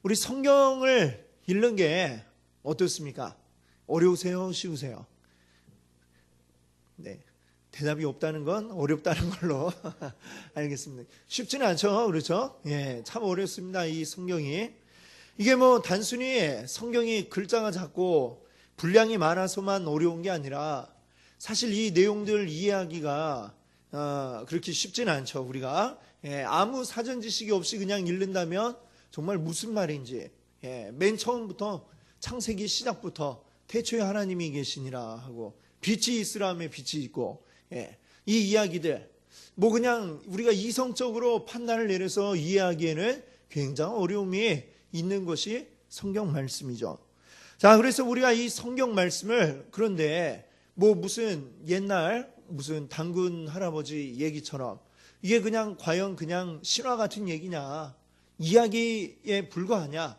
우리 성경을 읽는 게 어떻습니까? 어려우세요? 쉬우세요? 네. 대답이 없다는 건 어렵다는 걸로 알겠습니다. 쉽지는 않죠. 그렇죠? 예, 참 어렵습니다. 이 성경이. 이게 뭐 단순히 성경이 글자가 작고 분량이 많아서만 어려운 게 아니라 사실 이 내용들 이해하기가 그렇게 쉽지는 않죠. 우리가 아무 사전 지식이 없이 그냥 읽는다면 정말 무슨 말인지 맨 처음부터 창세기 시작부터 태초에 하나님이 계시니라 하고 빛이 있으라며 빛이 있고 이 이야기들 뭐 그냥 우리가 이성적으로 판단을 내려서 이해하기에는 굉장히 어려움이 있는 것이 성경 말씀이죠. 자, 그래서 우리가 이 성경 말씀을 그런데 뭐 무슨 옛날 무슨 단군 할아버지 얘기처럼 이게 그냥 과연 그냥 실화 같은 얘기냐, 이야기에 불과하냐?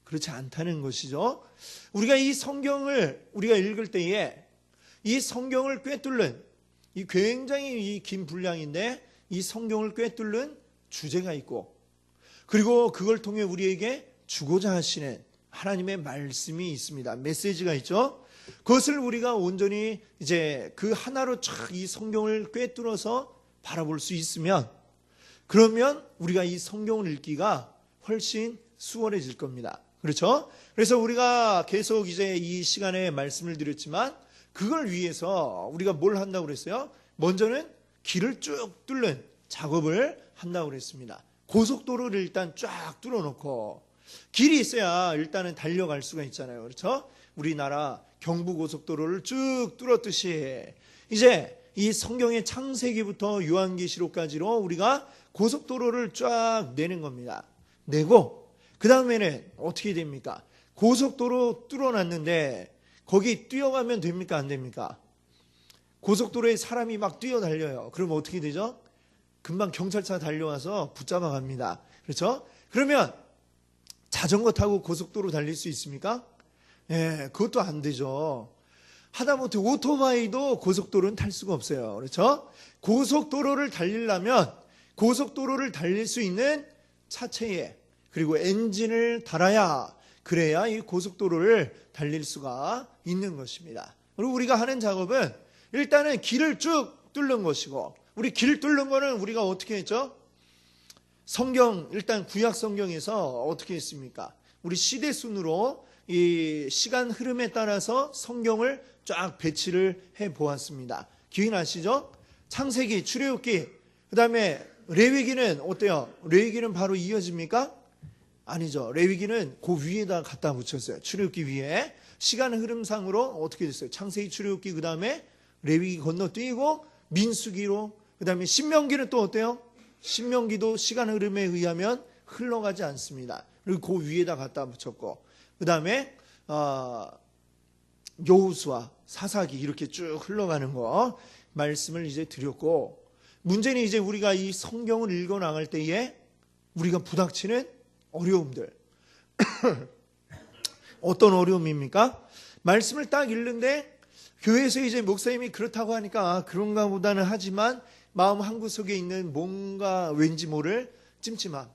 그렇지 않다는 것이죠. 우리가 이 성경을 우리가 읽을 때에 이 성경을 꿰뚫는 이 굉장히 긴 분량인데 이 성경을 꿰뚫는 주제가 있고 그리고 그걸 통해 우리에게 주고자 하시는 하나님의 말씀이 있습니다. 메시지가 있죠. 그것을 우리가 온전히 이제 그 하나로 쫙 이 성경을 꿰뚫어서 바라볼 수 있으면 그러면 우리가 이 성경을 읽기가 훨씬 수월해질 겁니다. 그렇죠? 그래서 우리가 계속 이제 이 시간에 말씀을 드렸지만 그걸 위해서 우리가 뭘 한다고 그랬어요? 먼저는 길을 쭉 뚫는 작업을 한다고 그랬습니다. 고속도로를 일단 쫙 뚫어놓고 길이 있어야 일단은 달려갈 수가 있잖아요. 그렇죠? 우리나라 경부고속도로를 쭉 뚫었듯이 이제 이 성경의 창세기부터 요한계시록까지로 우리가 고속도로를 쫙 내는 겁니다. 내고 그 다음에는 어떻게 됩니까? 고속도로 뚫어놨는데 거기 뛰어가면 됩니까? 안 됩니까? 고속도로에 사람이 막 뛰어달려요. 그러면 어떻게 되죠? 금방 경찰차 달려와서 붙잡아 갑니다. 그렇죠? 그러면 자전거 타고 고속도로 달릴 수 있습니까? 예, 그것도 안 되죠. 하다못해 오토바이도 고속도로는 탈 수가 없어요. 그렇죠? 고속도로를 달리려면 고속도로를 달릴 수 있는 차체에 그리고 엔진을 달아야 그래야 이 고속도로를 달릴 수가 있는 것입니다. 그리고 우리가 하는 작업은 일단은 길을 쭉 뚫는 것이고 우리 길 뚫는 거는 우리가 어떻게 했죠? 성경 일단 구약 성경에서 어떻게 했습니까? 우리 시대 순으로 이 시간 흐름에 따라서 성경을 쫙 배치를 해 보았습니다. 기억나시죠? 창세기, 출애굽기, 그다음에 레위기는 어때요? 레위기는 바로 이어집니까? 아니죠. 레위기는 그 위에다 갖다 붙였어요. 출애굽기 위에. 시간 흐름상으로 어떻게 됐어요? 창세기, 출애굽기 그다음에 레위기 건너뛰고 민수기로 그다음에 신명기는 또 어때요? 신명기도 시간 흐름에 의하면 흘러가지 않습니다. 그리고 그 위에다 갖다 붙였고 그다음에 여호수아, 사사기 이렇게 쭉 흘러가는 거 말씀을 이제 드렸고 문제는 이제 우리가 이 성경을 읽어 나갈 때에 우리가 부닥치는 어려움들 어떤 어려움입니까? 말씀을 딱 읽는데 교회에서 이제 목사님이 그렇다고 하니까 그런가 보다는 하지만 마음 한구석에 있는 뭔가 왠지 모를 찜찜함.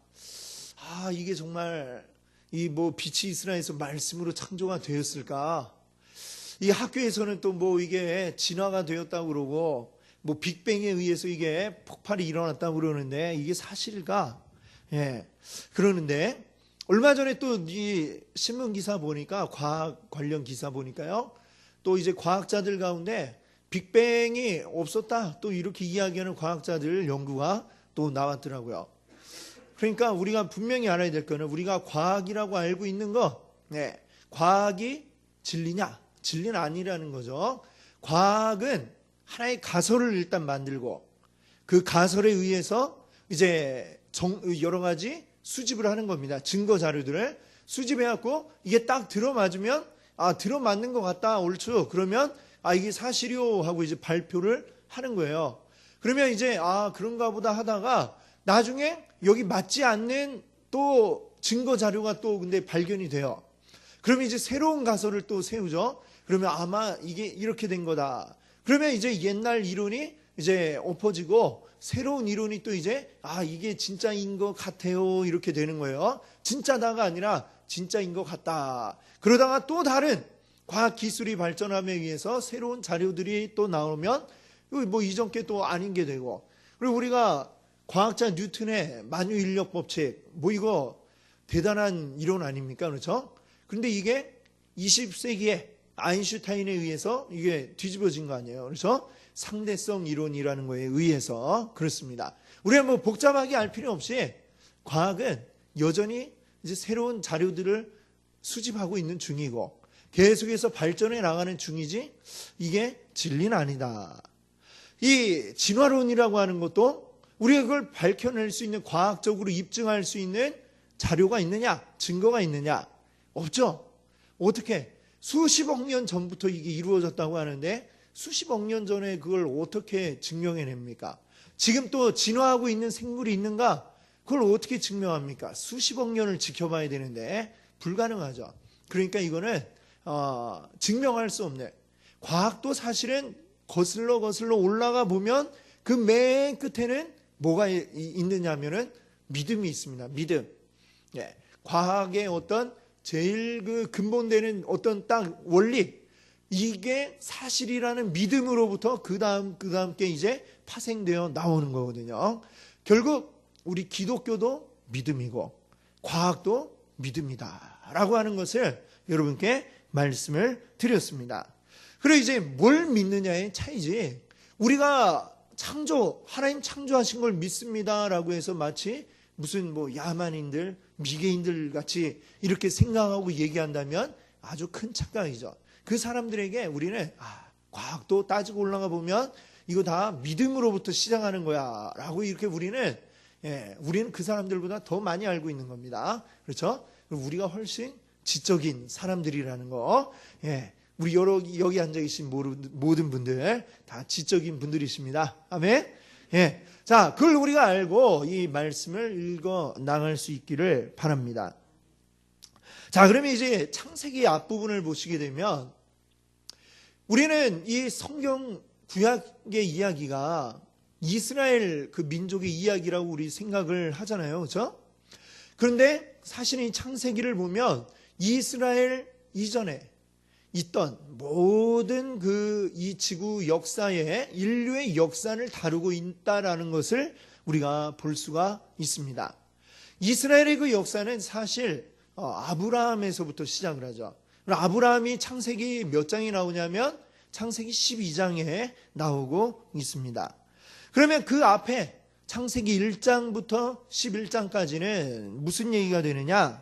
이게 정말 이 뭐 빛이 이스라엘에서 말씀으로 창조가 되었을까? 이 학교에서는 또 뭐 이게 진화가 되었다고 그러고 뭐 빅뱅에 의해서 이게 폭발이 일어났다고 그러는데 이게 사실일까? 예. 그러는데 얼마 전에 또 이 신문 기사 보니까 과학 관련 기사 보니까요. 또 이제 과학자들 가운데 빅뱅이 없었다. 또 이렇게 이야기하는 과학자들 연구가 또 나왔더라고요. 그러니까 우리가 분명히 알아야 될 거는 우리가 과학이라고 알고 있는 거, 과학이 진리냐? 진리는 아니라는 거죠. 과학은 하나의 가설을 일단 만들고 그 가설에 의해서 이제 여러 가지 수집을 하는 겁니다. 증거 자료들을 수집해갖고 이게 딱 들어맞으면 들어맞는 것 같다, 옳죠. 그러면 이게 사실이요 하고 이제 발표를 하는 거예요. 그러면 이제 그런가 보다 하다가 나중에 여기 맞지 않는 또 증거 자료가 또 근데 발견이 돼요. 그러면 이제 새로운 가설을 또 세우죠. 그러면 아마 이게 이렇게 된 거다. 그러면 이제 옛날 이론이 이제 엎어지고 새로운 이론이 또 이제 이게 진짜인 것 같아요 이렇게 되는 거예요. 진짜다가 아니라 진짜인 것 같다. 그러다가 또 다른 과학 기술이 발전함에 의해서 새로운 자료들이 또 나오면 뭐 이전 게 또 아닌 게 되고, 그리고 우리가 과학자 뉴턴의 만유인력 법칙, 뭐 이거 대단한 이론 아닙니까? 그렇죠? 그런데 이게 20세기에 아인슈타인에 의해서 이게 뒤집어진 거 아니에요. 그래서 상대성 이론이라는 거에 의해서 그렇습니다. 우리가 뭐 복잡하게 알 필요 없이 과학은 여전히 이제 새로운 자료들을 수집하고 있는 중이고 계속해서 발전해 나가는 중이지 이게 진리는 아니다. 이 진화론이라고 하는 것도 우리가 그걸 밝혀낼 수 있는, 과학적으로 입증할 수 있는 자료가 있느냐, 증거가 있느냐? 없죠. 어떻게? 수십억 년 전부터 이게 이루어졌다고 하는데 수십억 년 전에 그걸 어떻게 증명해냅니까? 지금 또 진화하고 있는 생물이 있는가? 그걸 어떻게 증명합니까? 수십억 년을 지켜봐야 되는데 불가능하죠. 그러니까 이거는 증명할 수 없는, 과학도 사실은 거슬러 올라가 보면 그 맨 끝에는 뭐가 있느냐면은 믿음이 있습니다. 믿음. 예. 과학의 어떤 제일 그 근본되는 어떤 딱 원리, 이게 사실이라는 믿음으로부터 그 다음께 이제 파생되어 나오는 거거든요. 결국 우리 기독교도 믿음이고 과학도 믿음이다라고 하는 것을 여러분께 말씀을 드렸습니다. 그리고 이제 뭘 믿느냐의 차이지, 우리가 하나님 창조하신 걸 믿습니다라고 해서 마치 무슨 뭐 야만인들, 미개인들 같이 이렇게 생각하고 얘기한다면 아주 큰 착각이죠. 그 사람들에게 우리는 과학도 따지고 올라가 보면 이거 다 믿음으로부터 시작하는 거야 라고 이렇게 우리는 그 사람들보다 더 많이 알고 있는 겁니다. 그렇죠? 우리가 훨씬 지적인 사람들이라는 거. 우리 여기 앉아 계신 모든 분들 다 지적인 분들이십니다. 아멘. 자, 그걸 우리가 알고 이 말씀을 읽어 나갈 수 있기를 바랍니다. 자, 그러면 이제 창세기 앞부분을 보시게 되면 우리는 이 성경 구약의 이야기가 이스라엘 그 민족의 이야기라고 우리 생각을 하잖아요. 그렇죠? 그런데 사실 이 창세기를 보면 이스라엘 이전에 있던 모든 이 지구 역사에 인류의 역사를 다루고 있다라는 것을 우리가 볼 수가 있습니다. 이스라엘의 그 역사는 사실 아브라함에서부터 시작을 하죠. 아브라함이 창세기 몇 장에 나오냐면 창세기 12장에 나오고 있습니다. 그러면 그 앞에 창세기 1장부터 11장까지는 무슨 얘기가 되느냐?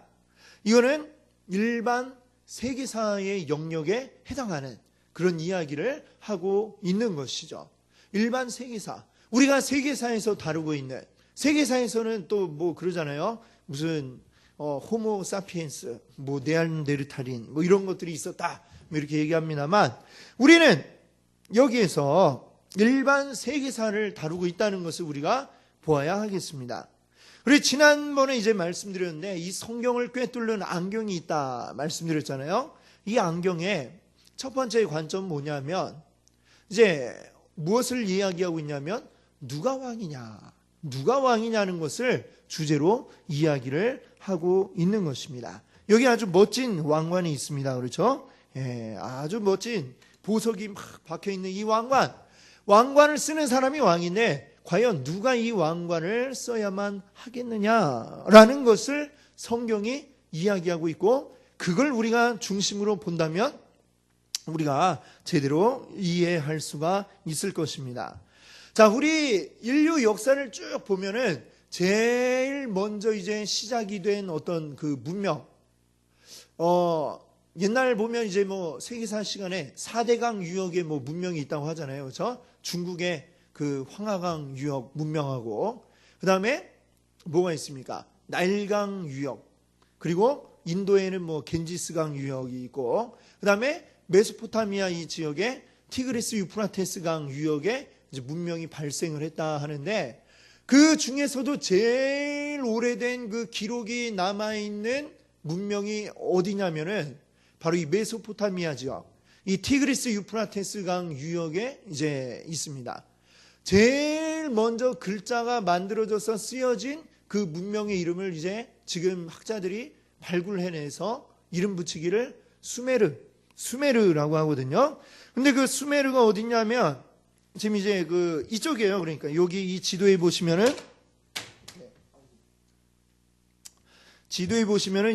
이거는 일반 세계사의 영역에 해당하는 그런 이야기를 하고 있는 것이죠. 일반 세계사. 우리가 세계사에서 다루고 있는, 세계사에서는 또 뭐 그러잖아요. 무슨 호모 사피엔스, 뭐 네안데르탈인, 뭐 이런 것들이 있었다, 뭐 이렇게 얘기합니다만 우리는 여기에서 일반 세계사를 다루고 있다는 것을 우리가 보아야 하겠습니다. 그리고 지난번에 이제 말씀드렸는데 이 성경을 꿰뚫는 안경이 있다 말씀드렸잖아요. 이 안경의 첫 번째 관점은 뭐냐면 이제 무엇을 이야기하고 있냐면 누가 왕이냐는 것을 주제로 이야기를 하고 있는 것입니다. 여기 아주 멋진 왕관이 있습니다. 그렇죠? 아주 멋진 보석이 막 박혀 있는 이 왕관을 쓰는 사람이 왕인데 과연 누가 이 왕관을 써야만 하겠느냐라는 것을 성경이 이야기하고 있고, 그걸 우리가 중심으로 본다면 우리가 제대로 이해할 수가 있을 것입니다. 자, 우리 인류 역사를 쭉 보면은 제일 먼저 이제 시작이 된 어떤 그 문명, 옛날 보면 이제 뭐 세계사 시간에 4대강 유역의 뭐 문명이 있다고 하잖아요. 그렇죠? 중국의 그 황하강 유역 문명하고, 그 다음에 뭐가 있습니까? 나일강 유역, 그리고 인도에는 뭐 겐지스강 유역이 있고, 그 다음에 메소포타미아 이 지역에 티그리스 유프라테스강 유역에 이제 문명이 발생을 했다 하는데, 그 중에서도 제일 오래된 그 기록이 남아있는 문명이 어디냐면은 바로 이 메소포타미아 지역, 이 티그리스 유프라테스강 유역에 이제 있습니다. 제일 먼저 글자가 만들어져서 쓰여진 그 문명의 이름을 이제 지금 학자들이 발굴해내서 이름 붙이기를 수메르라고 하거든요. 근데 그 수메르가 어딨냐면 지금 이제 그 이쪽이에요. 그러니까 여기 이 지도에 보시면은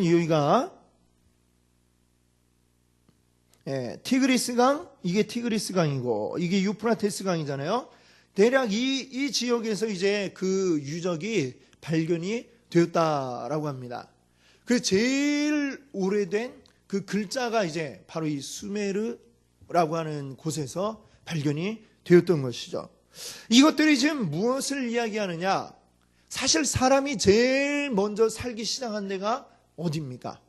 여기가 티그리스 강, 이게 티그리스 강이고 이게 유프라테스 강이잖아요. 대략 이 지역에서 이제 그 유적이 발견이 되었다라고 합니다. 그 제일 오래된 그 글자가 이제 바로 이 수메르라고 하는 곳에서 발견이 되었던 것이죠. 이것들이 지금 무엇을 이야기하느냐? 사실 사람이 제일 먼저 살기 시작한 데가 어디입니까?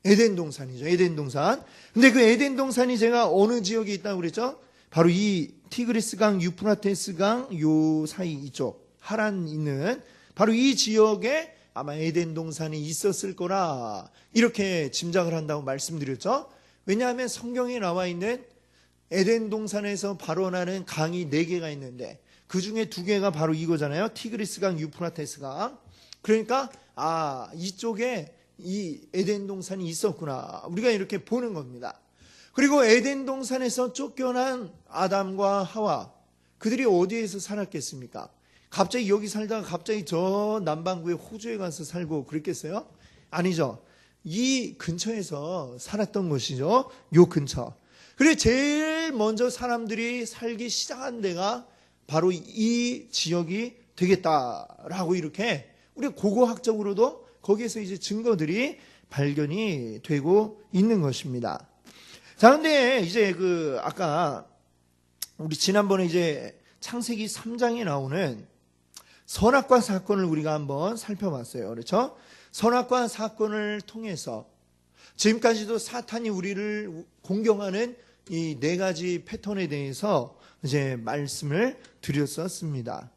에덴 동산이죠. 에덴 동산. 근데 그 에덴 동산이 제가 어느 지역에 있다고 그랬죠? 바로 이 티그리스 강, 유프라테스 강 요 사이 이쪽 하란 있는 바로 이 지역에 아마 에덴 동산이 있었을 거라 이렇게 짐작을 한다고 말씀드렸죠. 왜냐하면 성경에 나와 있는 에덴 동산에서 발원하는 강이 4개가 있는데 그 중에 2개가 바로 이거잖아요. 티그리스 강, 유프라테스 강. 그러니까 이쪽에 이 에덴 동산이 있었구나. 우리가 이렇게 보는 겁니다. 그리고 에덴 동산에서 쫓겨난 아담과 하와, 그들이 어디에서 살았겠습니까? 갑자기 여기 살다가 갑자기 저 남반구의 호주에 가서 살고 그랬겠어요? 아니죠. 이 근처에서 살았던 것이죠. 요 근처. 그래 제일 먼저 사람들이 살기 시작한 데가 바로 이 지역이 되겠다라고 이렇게 우리 고고학적으로도 거기에서 이제 증거들이 발견이 되고 있는 것입니다. 자, 근데 이제 아까 우리 지난번에 이제 창세기 3장에 나오는 선악과 사건을 우리가 한번 살펴봤어요. 그렇죠? 선악과 사건을 통해서 지금까지도 사탄이 우리를 공경하는 이 4가지 패턴에 대해서 이제 말씀을 드렸었습니다.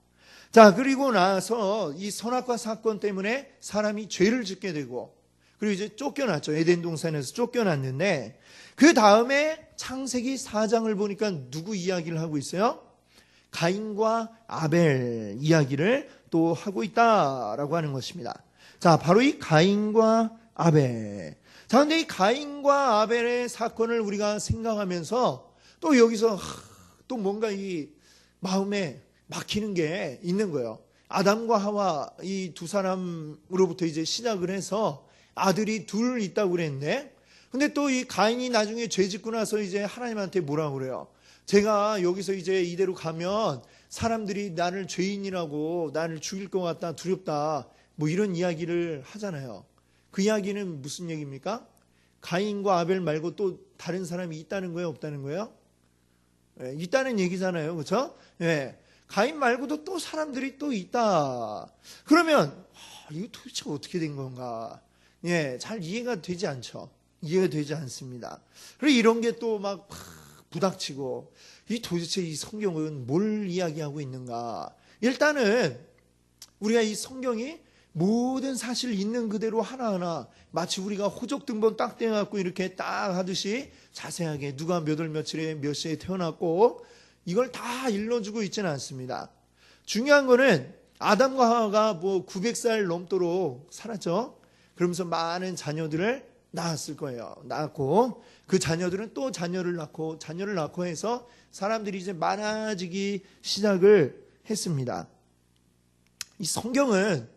자, 그리고 나서 이 선악과 사건 때문에 사람이 죄를 짓게 되고 그리고 이제 쫓겨났죠. 에덴 동산에서 쫓겨났는데 그 다음에 창세기 4장을 보니까 누구 이야기를 하고 있어요? 가인과 아벨 이야기를 또 하고 있다라고 하는 것입니다. 자, 바로 이 가인과 아벨. 자, 근데 이 가인과 아벨의 사건을 우리가 생각하면서 또 여기서 또 뭔가 이 마음에 막히는 게 있는 거예요. 아담과 하와 이 2사람으로부터 이제 시작을 해서 아들이 2 있다고 그랬는데 근데 또 이 가인이 나중에 죄 짓고 나서 이제 하나님한테 뭐라고 그래요? 제가 여기서 이제 이대로 가면 사람들이 나를 죄인이라고 나를 죽일 것 같다 두렵다 뭐 이런 이야기를 하잖아요. 그 이야기는 무슨 얘기입니까? 가인과 아벨 말고 또 다른 사람이 있다는 거예요? 없다는 거예요? 네, 있다는 얘기잖아요. 그렇죠? 네. 가인 말고도 또 사람들이 또 있다. 그러면 이거 도대체 어떻게 된 건가? 예, 잘 이해가 되지 않죠. 이해가 되지 않습니다. 그리고 이런 게 또 막 부닥치고 이 도대체 이 성경은 뭘 이야기하고 있는가? 일단은 우리가 이 성경이 모든 사실 있는 그대로 하나하나 마치 우리가 호적 등본 딱 떼어갖고 이렇게 딱 하듯이 자세하게 누가 몇 월 며칠에 몇 시에 태어났고 이걸 다 일러주고 있지는 않습니다. 중요한 거는 아담과 하와가 뭐 900살 넘도록 살았죠. 그러면서 많은 자녀들을 낳았을 거예요. 낳았고 그 자녀들은 또 자녀를 낳고 해서 사람들이 이제 많아지기 시작을 했습니다. 이 성경은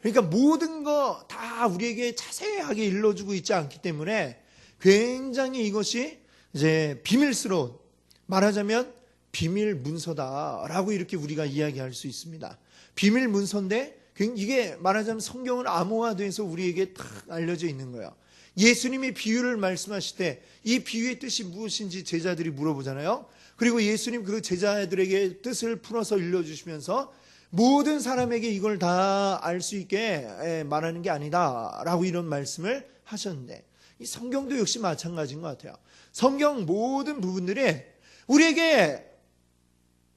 그러니까 모든 거 다 우리에게 자세하게 일러주고 있지 않기 때문에 굉장히 이것이 이제 비밀스러운, 말하자면 비밀 문서다라고 이렇게 우리가 이야기할 수 있습니다. 비밀 문서인데 이게 말하자면 성경은 암호화돼서 우리에게 딱 알려져 있는 거예요. 예수님이 비유를 말씀하실 때 이 비유의 뜻이 무엇인지 제자들이 물어보잖아요. 그리고 예수님 그 제자들에게 뜻을 풀어서 일러주시면서 모든 사람에게 이걸 다 알 수 있게 말하는 게 아니다 라고 이런 말씀을 하셨는데 이 성경도 역시 마찬가지인 것 같아요. 성경 모든 부분들이 우리에게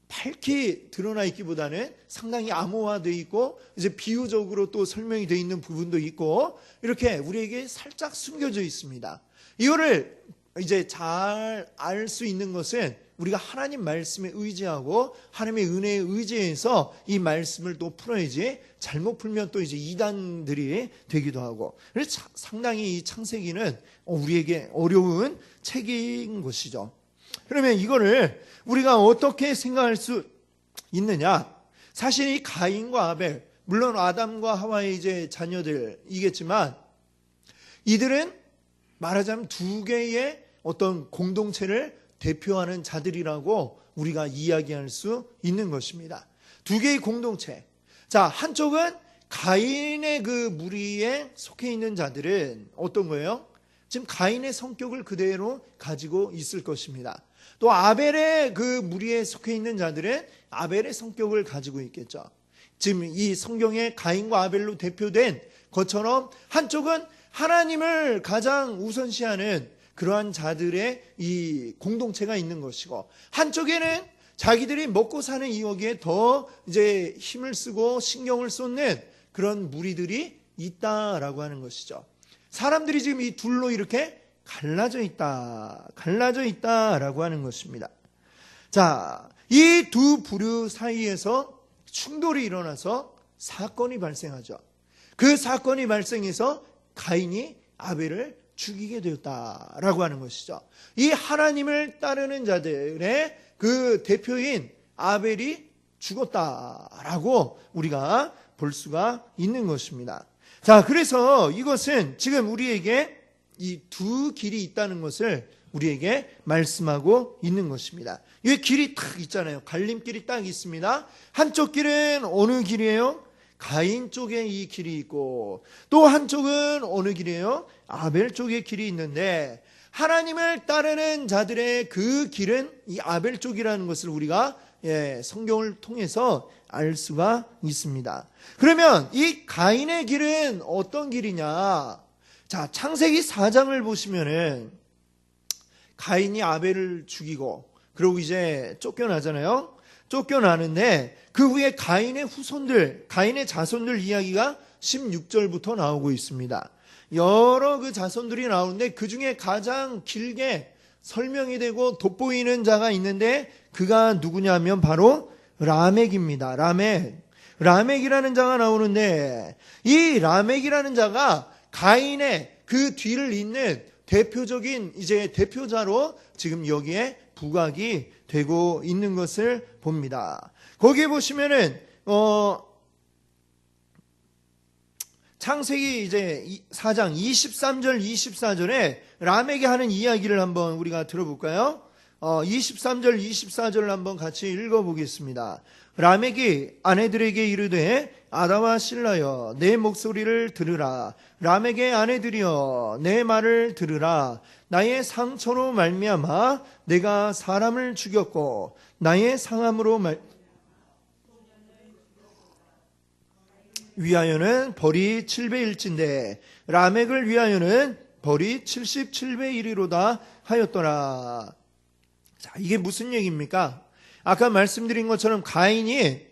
밝히 드러나 있기보다는 상당히 암호화되어 있고 이제 비유적으로 또 설명이 되어 있는 부분도 있고 이렇게 우리에게 살짝 숨겨져 있습니다. 이거를 이제 잘 알 수 있는 것은 우리가 하나님 말씀에 의지하고 하나님의 은혜에 의지해서 이 말씀을 또 풀어야지, 잘못 풀면 또 이제 이단들이 되기도 하고. 그래서 상당히 이 창세기는 우리에게 어려운 책인 것이죠. 그러면 이거를 우리가 어떻게 생각할 수 있느냐? 사실 이 가인과 아벨, 물론 아담과 하와의 이제 자녀들이겠지만, 이들은 말하자면 두 개의 어떤 공동체를 대표하는 자들이라고 우리가 이야기할 수 있는 것입니다. 두 개의 공동체. 자, 한쪽은 가인의 그 무리에 속해 있는 자들은 어떤 거예요? 지금 가인의 성격을 그대로 가지고 있을 것입니다. 또 아벨의 그 무리에 속해 있는 자들은 아벨의 성격을 가지고 있겠죠. 지금 이 성경에 가인과 아벨로 대표된 것처럼 한쪽은 하나님을 가장 우선시하는 그러한 자들의 이 공동체가 있는 것이고, 한쪽에는 자기들이 먹고 사는 이유기에 더 이제 힘을 쓰고 신경을 쏟는 그런 무리들이 있다라고 하는 것이죠. 사람들이 지금 이 둘로 이렇게 갈라져 있다라고 하는 것입니다. 자, 이 두 부류 사이에서 충돌이 일어나서 사건이 발생하죠. 그 사건이 발생해서 가인이 아벨을 죽이게 되었다라고 하는 것이죠. 이 하나님을 따르는 자들의 그 대표인 아벨이 죽었다라고 우리가 볼 수가 있는 것입니다. 자, 그래서 이것은 지금 우리에게 이 두 길이 있다는 것을 우리에게 말씀하고 있는 것입니다. 이 길이 딱 있잖아요. 갈림길이 딱 있습니다. 한쪽 길은 어느 길이에요? 가인 쪽에 이 길이 있고, 또 한쪽은 어느 길이에요? 아벨 쪽의 길이 있는데, 하나님을 따르는 자들의 그 길은 이 아벨 쪽이라는 것을 우리가 성경을 통해서 알 수가 있습니다. 그러면 이 가인의 길은 어떤 길이냐? 자, 창세기 4장을 보시면은 가인이 아벨을 죽이고, 그리고 이제 쫓겨나잖아요. 쫓겨나는데 그 후에 가인의 후손들, 가인의 자손들 이야기가 16절부터 나오고 있습니다. 여러 그 자손들이 나오는데 그 중에 가장 길게 설명이 되고 돋보이는 자가 있는데, 그가 누구냐면 바로 라멕입니다. 라멕이라는 자가 나오는데, 이 라멕이라는 자가 가인의 그 뒤를 잇는 대표적인 이제 대표자로 지금 여기에 부각이 되고 있는 것을 봅니다. 거기에 보시면은 창세기 이제 4장 23절 24절에 라멕이 하는 이야기를 한번 우리가 들어볼까요? 23절 24절을 한번 같이 읽어보겠습니다. 라멕이 아내들에게 이르되 아다와 실라여 내 목소리를 들으라. 라멕의 아내들이여 내 말을 들으라. 나의 상처로 말미암아 내가 사람을 죽였고 나의 상함으로 위하여는 벌이 700일진데 라멕을 위하여는 벌이 77배이리로다 하였더라. 자, 이게 무슨 얘기입니까? 아까 말씀드린 것처럼 가인이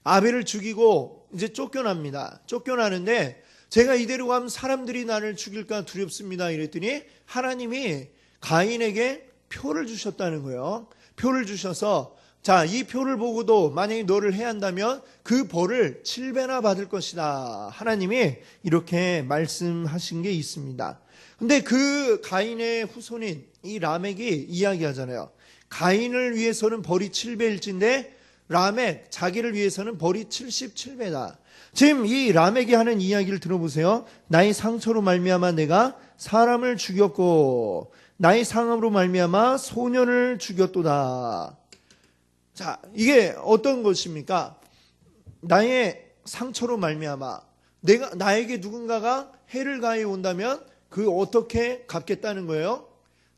아벨을 죽이고 이제 쫓겨납니다. 쫓겨나는데 제가 이대로 가면 사람들이 나를 죽일까 두렵습니다. 이랬더니 하나님이 가인에게 표를 주셨다는 거예요. 표를 주셔서 자, 이 표를 보고도 만약에 너를 해한다면 그 벌을 7배나 받을 것이다. 하나님이 이렇게 말씀하신 게 있습니다. 근데 그 가인의 후손인 이 라멕이 이야기하잖아요. 가인을 위해서는 벌이 7배일진데 라멕 자기를 위해서는 벌이 77배다. 지금 이 라멕이 하는 이야기를 들어보세요. 나의 상처로 말미암아 내가 사람을 죽였고 나의 상함으로 말미암아 소년을 죽였도다. 자, 이게 어떤 것입니까? 나의 상처로 말미암아 나에게 누군가가 해를 가해 온다면 그 어떻게 갚겠다는 거예요?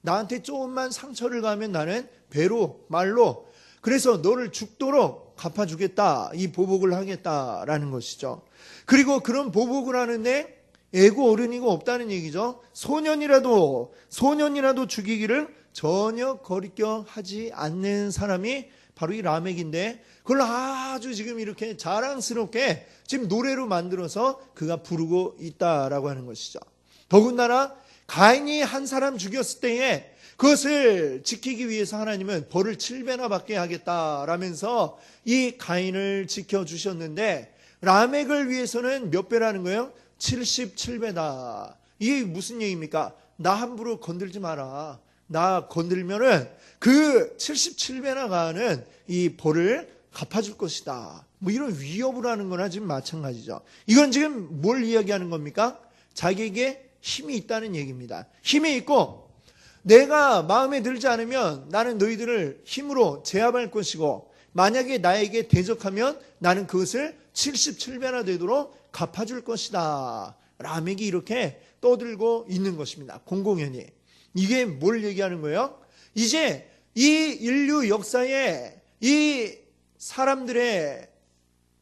나한테 조금만 상처를 가면 나는 배로 말로 그래서 너를 죽도록 갚아주겠다. 이 보복을 하겠다라는 것이죠. 그리고 그런 보복을 하는데 애고 어른이고 없다는 얘기죠. 소년이라도 죽이기를 전혀 거리껴 하지 않는 사람이 바로 이 라멕인데 그걸 아주 지금 이렇게 자랑스럽게 지금 노래로 만들어서 그가 부르고 있다라고 하는 것이죠. 더군다나 가인이 한 사람 죽였을 때에 그것을 지키기 위해서 하나님은 벌을 7배나 받게 하겠다라면서 이 가인을 지켜주셨는데, 라멕을 위해서는 몇 배라는 거예요? 77배다. 이게 무슨 얘기입니까? 나 함부로 건들지 마라. 나 건들면은 그 77배나 가는 이 벌을 갚아줄 것이다. 뭐 이런 위협을 하는 거나 지금 마찬가지죠. 이건 지금 뭘 이야기하는 겁니까? 자기에게 힘이 있다는 얘기입니다. 힘이 있고 내가 마음에 들지 않으면 나는 너희들을 힘으로 제압할 것이고, 만약에 나에게 대적하면 나는 그것을 77배나 되도록 갚아줄 것이다. 라멕이 이렇게 떠들고 있는 것입니다. 공공연히. 이게 뭘 얘기하는 거예요? 이제 이 인류 역사에 이 사람들의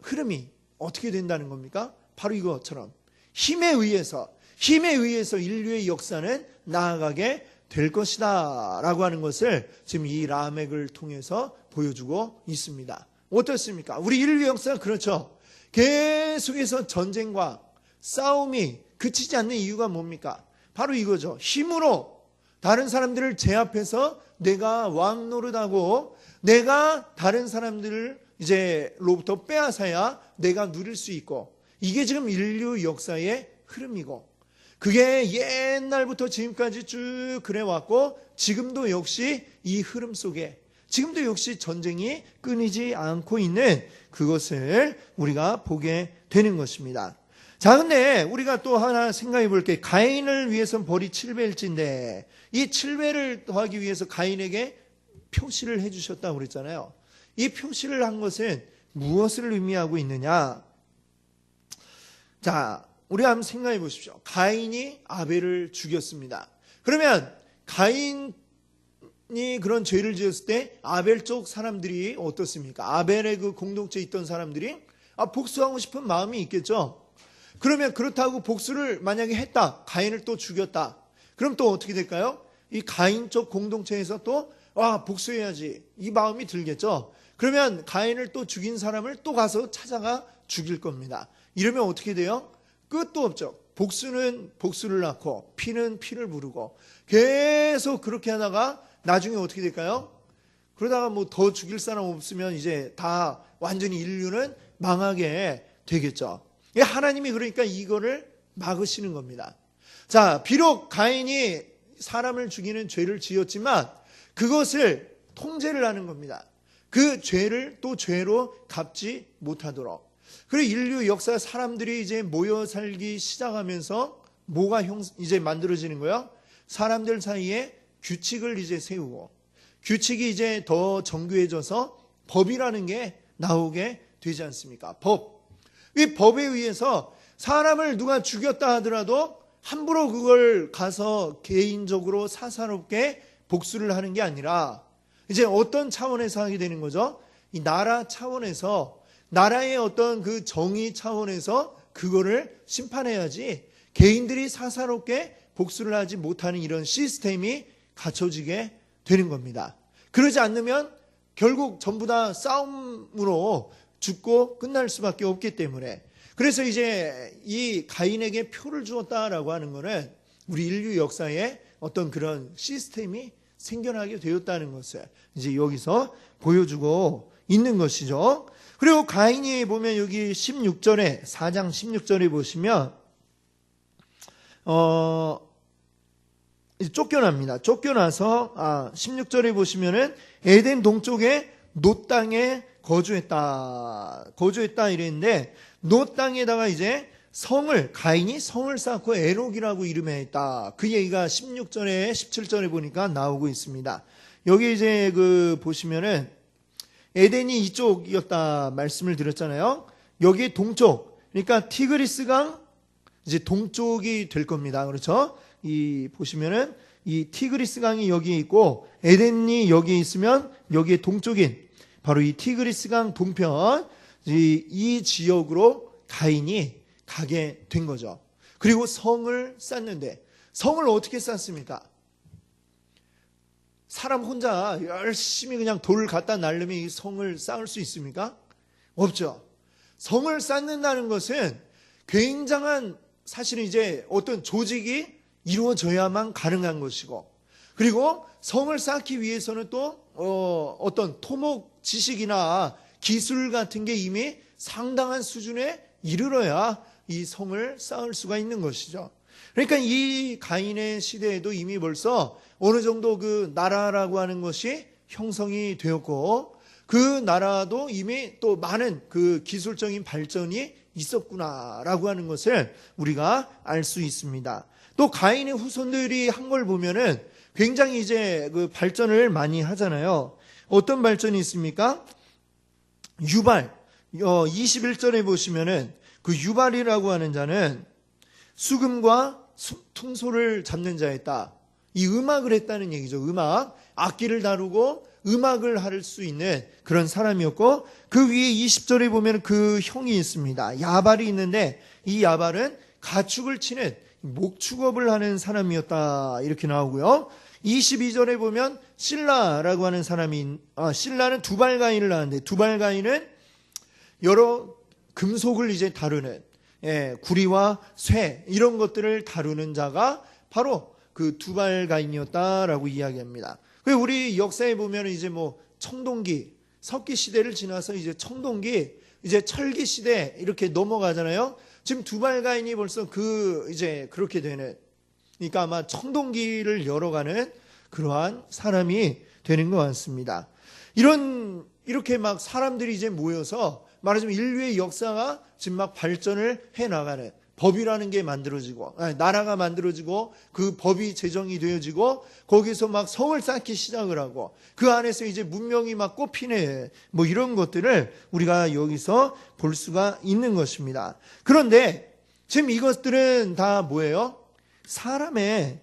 흐름이 어떻게 된다는 겁니까? 바로 이것처럼 힘에 의해서 인류의 역사는 나아가게 될 것이다 라고 하는 것을 지금 이 라멕을 통해서 보여주고 있습니다. 어떻습니까? 우리 인류 역사가 그렇죠. 계속해서 전쟁과 싸움이 그치지 않는 이유가 뭡니까? 바로 이거죠. 힘으로 다른 사람들을 제압해서 내가 왕 노릇하고 내가 다른 사람들을 로부터 빼앗아야 내가 누릴 수 있고, 이게 지금 인류 역사의 흐름이고, 그게 옛날부터 지금까지 쭉 그래왔고, 지금도 역시 이 흐름 속에 지금도 역시 전쟁이 끊이지 않고 있는 그것을 우리가 보게 되는 것입니다. 자, 근데 우리가 또 하나 생각해 볼게요. 가인을 위해서는 벌이 7배일진데 이 7배를 더하기 위해서 가인에게 표시를 해주셨다고 그랬잖아요. 이 표시를 한 것은 무엇을 의미하고 있느냐? 자, 우리 한번 생각해 보십시오. 가인이 아벨을 죽였습니다. 그러면 가인이 그런 죄를 지었을 때 아벨 쪽 사람들이 어떻습니까? 아벨의 그 공동체에 있던 사람들이 복수하고 싶은 마음이 있겠죠. 그러면 그렇다고 복수를 만약에 했다, 가인을 또 죽였다, 그럼 또 어떻게 될까요? 이 가인 쪽 공동체에서 또 복수해야지 이 마음이 들겠죠. 그러면 가인을 또 죽인 사람을 또 가서 찾아가 죽일 겁니다. 이러면 어떻게 돼요? 끝도 없죠. 복수는 복수를 낳고 피는 피를 부르고 계속 그렇게 하다가 나중에 어떻게 될까요? 그러다가 뭐 더 죽일 사람 없으면 이제 다 완전히 인류는 망하게 되겠죠. 하나님이 그러니까 이거를 막으시는 겁니다. 자, 비록 가인이 사람을 죽이는 죄를 지었지만 그것을 통제를 하는 겁니다. 그 죄를 또 죄로 갚지 못하도록. 그리고 인류 역사 사람들이 이제 모여 살기 시작하면서 뭐가 이제 만들어지는 거예요? 사람들 사이에 규칙을 이제 세우고, 규칙이 이제 더 정교해져서 법이라는 게 나오게 되지 않습니까? 법. 이 법에 의해서 사람을 누가 죽였다 하더라도 함부로 그걸 가서 개인적으로 사사롭게 복수를 하는 게 아니라 이제 어떤 차원에서 하게 되는 거죠? 이 나라 차원에서, 나라의 어떤 그 정의 차원에서 그거를 심판해야지 개인들이 사사롭게 복수를 하지 못하는 이런 시스템이 갖춰지게 되는 겁니다. 그러지 않으면 결국 전부 다 싸움으로 죽고 끝날 수밖에 없기 때문에, 그래서 이제 이 가인에게 표를 주었다라고 하는 것은 우리 인류 역사에 어떤 그런 시스템이 생겨나게 되었다는 것을 이제 여기서 보여주고 있는 것이죠. 그리고 가인이 보면 여기 16절에 4장 16절에 보시면 쫓겨납니다. 쫓겨나서 16절에 보시면은 에덴 동쪽에 놋 땅에 거주했다 이랬는데, 놋 땅에다가 이제 가인이 성을 쌓고 에녹이라고 이름했다. 그 얘기가 16절에 17절에 보니까 나오고 있습니다. 여기 이제 보시면은 에덴이 이쪽이었다 말씀을 드렸잖아요. 여기 동쪽, 그러니까 티그리스강 이제 동쪽이 될 겁니다. 그렇죠? 보시면은 이 티그리스강이 여기 있고 에덴이 여기 있으면 여기에 동쪽인 바로 이 티그리스강 동편 이 지역으로 가인이 가게 된 거죠. 그리고 성을 쌓는데, 성을 어떻게 쌓습니까? 사람 혼자 열심히 그냥 돌을 갖다 날르면 이 성을 쌓을 수 있습니까? 없죠. 성을 쌓는다는 것은 굉장한, 사실은 이제 어떤 조직이 이루어져야만 가능한 것이고, 그리고 성을 쌓기 위해서는 또 어떤 토목 지식이나 기술 같은 게 이미 상당한 수준에 이르러야 이 성을 쌓을 수가 있는 것이죠. 그러니까 이 가인의 시대에도 이미 벌써 어느 정도 그 나라라고 하는 것이 형성이 되었고, 그 나라도 이미 또 많은 그 기술적인 발전이 있었구나라고 하는 것을 우리가 알 수 있습니다. 또 가인의 후손들이 한 걸 보면은 굉장히 이제 그 발전을 많이 하잖아요. 어떤 발전이 있습니까? 유발. 21절에 보시면은 그 유발이라고 하는 자는 수금과 퉁소를 잡는 자였다. 이 음악을 했다는 얘기죠. 음악. 악기를 다루고 음악을 할 수 있는 그런 사람이었고, 그 위에 20절에 보면 그 형이 있습니다. 야발이 있는데 이 야발은 가축을 치는 목축업을 하는 사람이었다. 이렇게 나오고요. 22절에 보면 실라라고 하는 사람이, 실라는 두발가인을 낳았는데, 두발가인은 여러 금속을 이제 다루는, 구리와 쇠 이런 것들을 다루는 자가 바로 그 두발가인이었다라고 이야기합니다. 우리 역사에 보면 이제 뭐 청동기, 석기 시대를 지나서 이제 청동기, 이제 철기 시대 이렇게 넘어가잖아요. 지금 두발가인이 벌써 이제 그렇게 되는, 그러니까 아마 청동기를 열어가는 그러한 사람이 되는 것 같습니다. 이렇게 막 사람들이 이제 모여서 말하자면 인류의 역사가 지금 막 발전을 해 나가는, 법이라는 게 만들어지고, 나라가 만들어지고, 그 법이 제정이 되어지고, 거기서 막 성을 쌓기 시작을 하고, 그 안에서 이제 문명이 막 꽃피네, 뭐 이런 것들을 우리가 여기서 볼 수가 있는 것입니다. 그런데 지금 이것들은 다 뭐예요? 사람의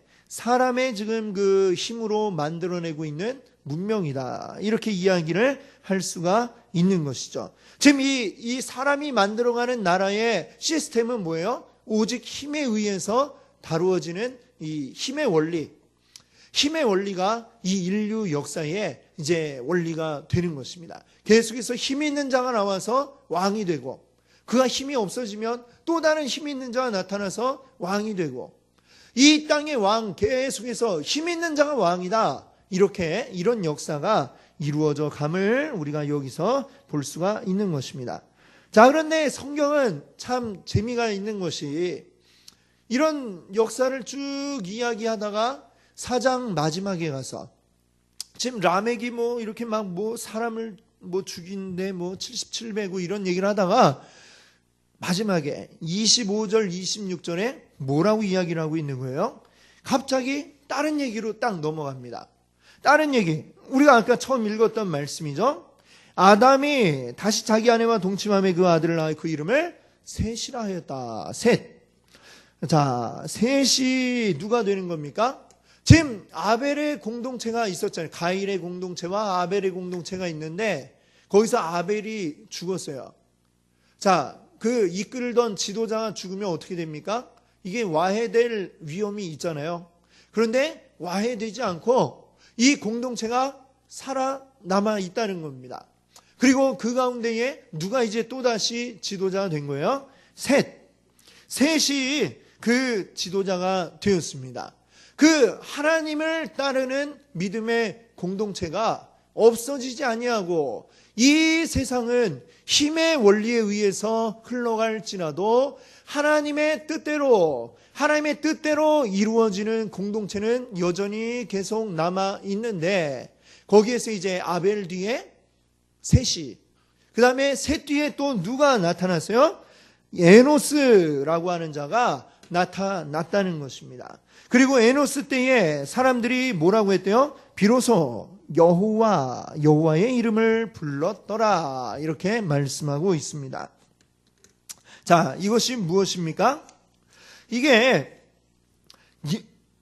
지금 그 힘으로 만들어내고 있는 문명이다. 이렇게 이야기를 할 수가 있는 것이죠. 지금 이 사람이 만들어가는 나라의 시스템은 뭐예요? 오직 힘에 의해서 다루어지는 이 힘의 원리가 이 인류 역사의 이제 원리가 되는 것입니다. 계속해서 힘이 있는 자가 나와서 왕이 되고, 그가 힘이 없어지면 또 다른 힘이 있는 자가 나타나서 왕이 되고, 이 땅의 왕 계속해서 힘 있는 자가 왕이다. 이런 역사가 이루어져 감을 우리가 여기서 볼 수가 있는 것입니다. 자, 그런데 성경은 참 재미가 있는 것이, 이런 역사를 쭉 이야기하다가 4장 마지막에 가서 지금 라멕이 뭐 이렇게 막 뭐 사람을 뭐 죽인데 뭐 77배고 이런 얘기를 하다가 마지막에 25절 26절에 뭐라고 이야기를 하고 있는 거예요? 갑자기 다른 얘기로 딱 넘어갑니다. 다른 얘기, 우리가 아까 처음 읽었던 말씀이죠. 아담이 다시 자기 아내와 동침함에 그 아들을 낳아 그 이름을 셋이라 하였다. 셋. 자, 셋이 누가 되는 겁니까? 지금 아벨의 공동체가 있었잖아요. 가인의 공동체와 아벨의 공동체가 있는데 거기서 아벨이 죽었어요. 자, 그 이끌던 지도자가 죽으면 어떻게 됩니까? 이게 와해될 위험이 있잖아요. 그런데 와해되지 않고 이 공동체가 살아남아 있다는 겁니다. 그리고 그 가운데에 누가 이제 또다시 지도자가 된 거예요? 셋이 그 지도자가 되었습니다. 그 하나님을 따르는 믿음의 공동체가 없어지지 아니하고, 이 세상은 힘의 원리에 의해서 흘러갈지라도 하나님의 뜻대로 이루어지는 공동체는 여전히 계속 남아 있는데, 거기에서 이제 아벨 뒤에 셋이, 그 다음에 셋 뒤에 또 누가 나타났어요? 에노스라고 하는 자가 나타났다는 것입니다. 그리고 에노스 때에 사람들이 뭐라고 했대요? 비로소 여호와의 이름을 불렀더라. 이렇게 말씀하고 있습니다. 자, 이것이 무엇입니까? 이게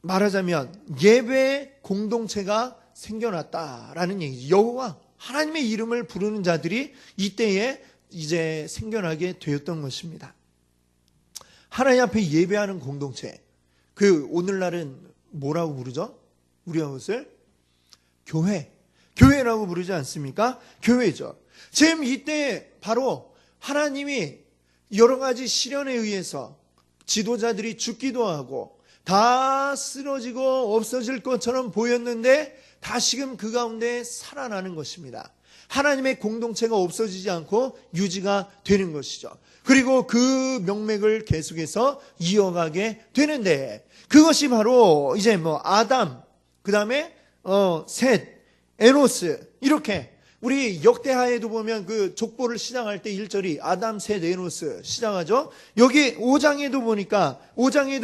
말하자면 예배 공동체가 생겨났다라는 얘기죠. 여호와 하나님의 이름을 부르는 자들이 이때에 이제 생겨나게 되었던 것입니다. 하나님 앞에 예배하는 공동체, 그 오늘날은 뭐라고 부르죠? 우리가 그것을 교회라고 부르지 않습니까? 교회죠. 지금 이때 바로 하나님이 여러 가지 시련에 의해서 지도자들이 죽기도 하고 다 쓰러지고 없어질 것처럼 보였는데 다시금 그 가운데 살아나는 것입니다. 하나님의 공동체가 없어지지 않고 유지가 되는 것이죠. 그리고 그 명맥을 계속해서 이어가게 되는데, 그것이 바로 이제 아담, 그 다음에 셋, 에노스, 이렇게 우리 역대하에도 보면 그 족보를 시작할 때 1절이 아담, 셋, 에노스 시작하죠. 여기 5장에도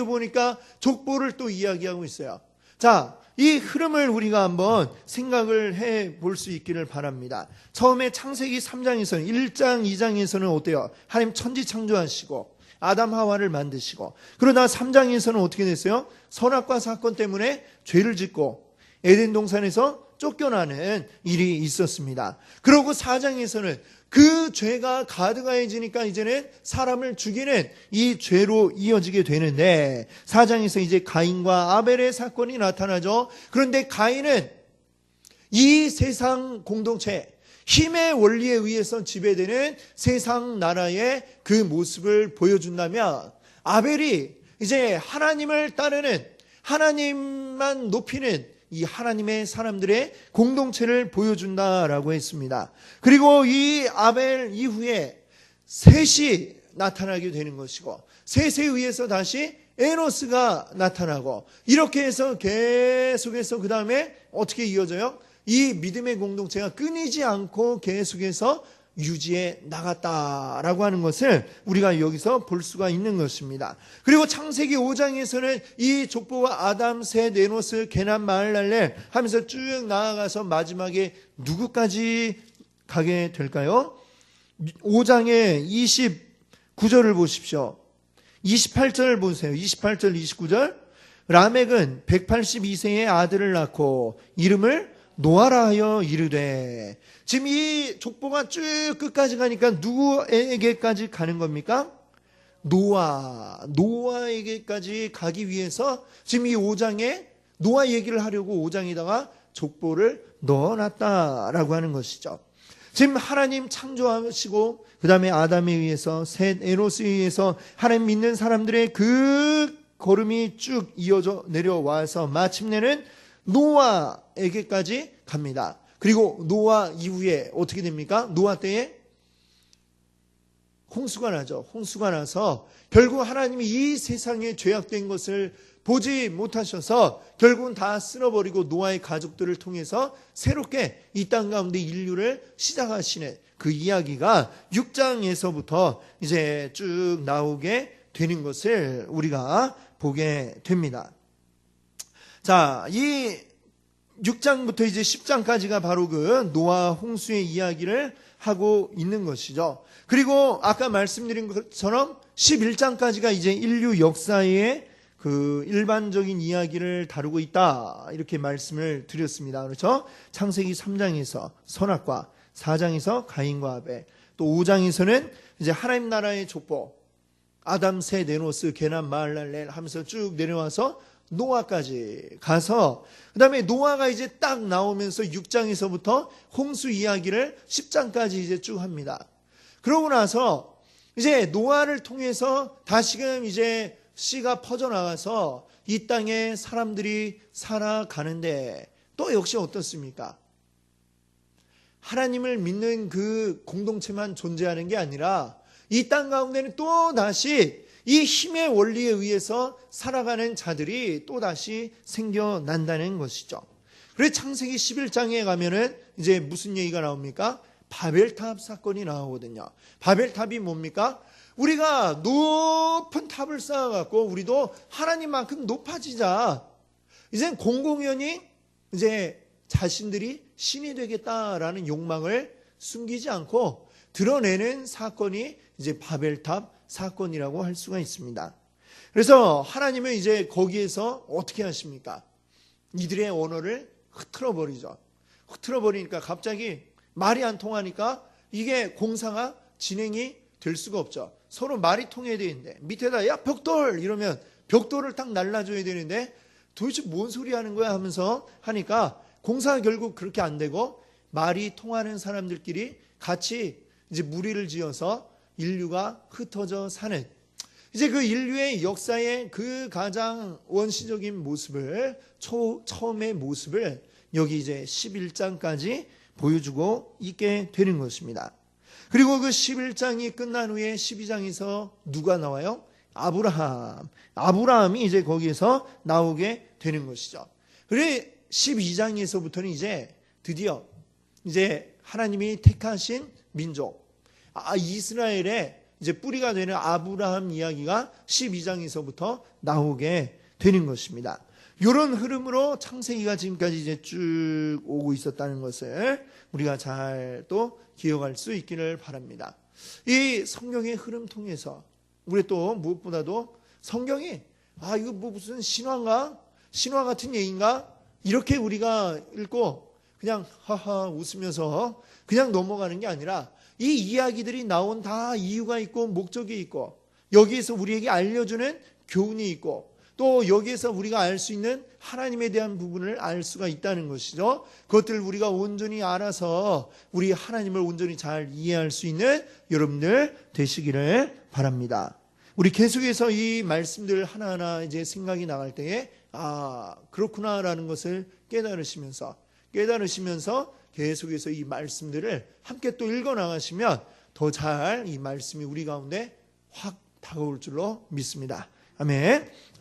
보니까 족보를 또 이야기하고 있어요. 자, 이 흐름을 우리가 한번 생각을 해볼 수 있기를 바랍니다. 처음에 창세기 3장에서는 1장, 2장에서는 어때요? 하나님 천지 창조하시고 아담 하와를 만드시고, 그러다 3장에서는 어떻게 됐어요? 선악과 사건 때문에 죄를 짓고 에덴 동산에서 쫓겨나는 일이 있었습니다. 그리고 4장에서는 그 죄가 가득해지니까 이제는 사람을 죽이는 이 죄로 이어지게 되는데, 4장에서 이제 가인과 아벨의 사건이 나타나죠. 그런데 가인은 이 세상 공동체, 힘의 원리에 의해서 지배되는 세상 나라의 그 모습을 보여준다면, 아벨이 이제 하나님을 따르는, 하나님만 높이는 이 하나님의 사람들의 공동체를 보여준다라고 했습니다. 그리고 이 아벨 이후에 셋이 나타나게 되는 것이고, 셋에 의해서 다시 에노스가 나타나고, 이렇게 해서 계속해서 그 다음에 어떻게 이어져요? 이 믿음의 공동체가 끊이지 않고 계속해서 유지해 나갔다라고 하는 것을 우리가 여기서 볼 수가 있는 것입니다. 그리고 창세기 5장에서는 이 족보가 아담, 셋, 에노스, 게남, 마할랄렐 하면서 쭉 나아가서 마지막에 누구까지 가게 될까요? 5장의 29절을 보십시오. 28절 보세요. 28절, 29절. 라멕은 182세의 아들을 낳고 이름을 노아라 하여 이르되. 지금 이 족보가 쭉 끝까지 가니까 누구에게까지 가는 겁니까? 노아에게까지 가기 위해서 지금 이 5장에 노아 얘기를 하려고 5장에다가 족보를 넣어놨다라고 하는 것이죠. 지금 하나님 창조하시고 그 다음에 아담에 의해서 셋, 에노스에 의해서 하나님 믿는 사람들의 그 걸음이 쭉 이어져 내려와서 마침내는 노아에게까지 갑니다. 그리고 노아 이후에 어떻게 됩니까? 노아 때에 홍수가 나죠. 홍수가 나서 결국 하나님이 이 세상에 죄악된 것을 보지 못하셔서 결국은 다 쓸어버리고 노아의 가족들을 통해서 새롭게 이 땅 가운데 인류를 시작하시는 그 이야기가 6장에서부터 이제 쭉 나오게 되는 것을 우리가 보게 됩니다. 자, 이 6장부터 이제 10장까지가 바로 그 노아 홍수의 이야기를 하고 있는 것이죠. 그리고 아까 말씀드린 것처럼 11장까지가 이제 인류 역사의 그 일반적인 이야기를 다루고 있다, 이렇게 말씀을 드렸습니다. 그렇죠? 창세기 3장에서 선악과, 4장에서 가인과 아벨, 또 5장에서는 이제 하나님 나라의 족보, 아담, 셋, 에노스, 게남, 마할랄렐 하면서 쭉 내려와서 노아까지 가서, 그 다음에 노아가 이제 딱 나오면서 6장에서부터 홍수 이야기를 10장까지 이제 쭉 합니다. 그러고 나서 이제 노아를 통해서 다시금 이제 씨가 퍼져나가서 이 땅에 사람들이 살아가는데, 또 역시 어떻습니까? 하나님을 믿는 그 공동체만 존재하는 게 아니라 이 땅 가운데는 또 다시 이 힘의 원리에 의해서 살아가는 자들이 또 다시 생겨난다는 것이죠. 그래서 창세기 11장에 가면은 이제 무슨 얘기가 나옵니까? 바벨탑 사건이 나오거든요. 바벨탑이 뭡니까? 우리가 높은 탑을 쌓아갖고 우리도 하나님만큼 높아지자. 이젠 공공연히 이제 자신들이 신이 되겠다라는 욕망을 숨기지 않고 드러내는 사건이 이제 바벨탑 사건이라고 할 수가 있습니다. 그래서 하나님은 이제 거기에서 어떻게 하십니까? 이들의 언어를 흐트러버리죠. 흐트러버리니까 갑자기 말이 안 통하니까 이게 공사가 진행이 될 수가 없죠. 서로 말이 통해야 되는데 밑에다 야 벽돌 이러면 벽돌을 딱 날라줘야 되는데 도대체 뭔 소리 하는 거야 하면서 하니까 공사가 결국 그렇게 안 되고 말이 통하는 사람들끼리 같이 이제 무리를 지어서 인류가 흩어져 사는, 이제 그 인류의 역사의 그 가장 원시적인 모습을, 처음의 모습을 여기 이제 11장까지 보여주고 있게 되는 것입니다. 그리고 그 11장이 끝난 후에 12장에서 누가 나와요? 아브라함이 이제 거기에서 나오게 되는 것이죠. 그래 12장에서부터는 이제 드디어 이제 하나님이 택하신 민족, 이스라엘의 이제 뿌리가 되는 아브라함 이야기가 12장에서부터 나오게 되는 것입니다. 이런 흐름으로 창세기가 지금까지 이제 쭉 오고 있었다는 것을 우리가 잘 또 기억할 수 있기를 바랍니다. 이 성경의 흐름 통해서 우리 또 무엇보다도 성경이 이거 뭐 무슨 신화인가? 신화 같은 얘기인가? 이렇게 우리가 읽고 그냥 하하 웃으면서 그냥 넘어가는 게 아니라 이 이야기들이 나온 다 이유가 있고 목적이 있고 여기에서 우리에게 알려주는 교훈이 있고 또 여기에서 우리가 알 수 있는 하나님에 대한 부분을 알 수가 있다는 것이죠. 그것들을 우리가 온전히 알아서 우리 하나님을 온전히 잘 이해할 수 있는 여러분들 되시기를 바랍니다. 우리 계속해서 이 말씀들 하나하나 이제 생각이 나갈 때에 그렇구나라는 것을 깨달으시면서 계속해서 이 말씀들을 함께 또 읽어 나가시면 더 잘 이 말씀이 우리 가운데 확 다가올 줄로 믿습니다. 아멘.